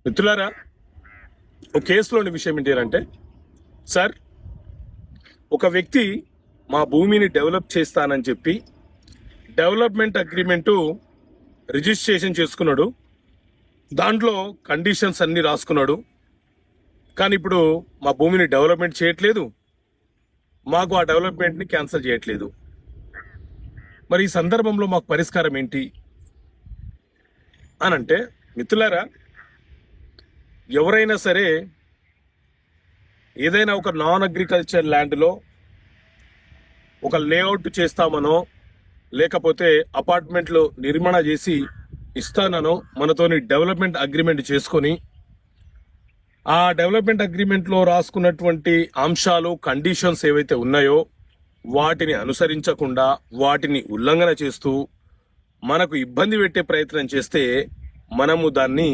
మిత్రులారా, ఒక కేసులోని విషయం ఏంటంటే, సార్, ఒక వ్యక్తి మా భూమిని డెవలప్ చేస్తానని చెప్పి డెవలప్మెంట్ అగ్రిమెంటు రిజిస్ట్రేషన్ చేసుకున్నాడు. దాంట్లో కండిషన్స్ అన్ని రాసుకున్నాడు. కానీ ఇప్పుడు మా భూమిని డెవలప్మెంట్ చేయట్లేదు, మాకు ఆ డెవలప్మెంట్ని క్యాన్సిల్ చేయట్లేదు. మరి ఈ సందర్భంలో మాకు పరిష్కారం ఏంటి అని అంటే, మిత్రులారా, ఎవరైనా సరే ఏదైనా ఒక నాన్ అగ్రికల్చర్ ల్యాండ్లో ఒక లేఅవుట్ చేస్తామనో లేకపోతే అపార్ట్మెంట్లో నిర్మాణ చేసి ఇస్తానో మనతోని డెవలప్మెంట్ అగ్రిమెంట్ చేసుకొని ఆ డెవలప్మెంట్ అగ్రిమెంట్లో రాసుకున్నటువంటి అంశాలు కండిషన్స్ ఏవైతే ఉన్నాయో వాటిని అనుసరించకుండా వాటిని ఉల్లంఘన చేస్తూ మనకు ఇబ్బంది పెట్టే ప్రయత్నం చేస్తే మనము దాన్ని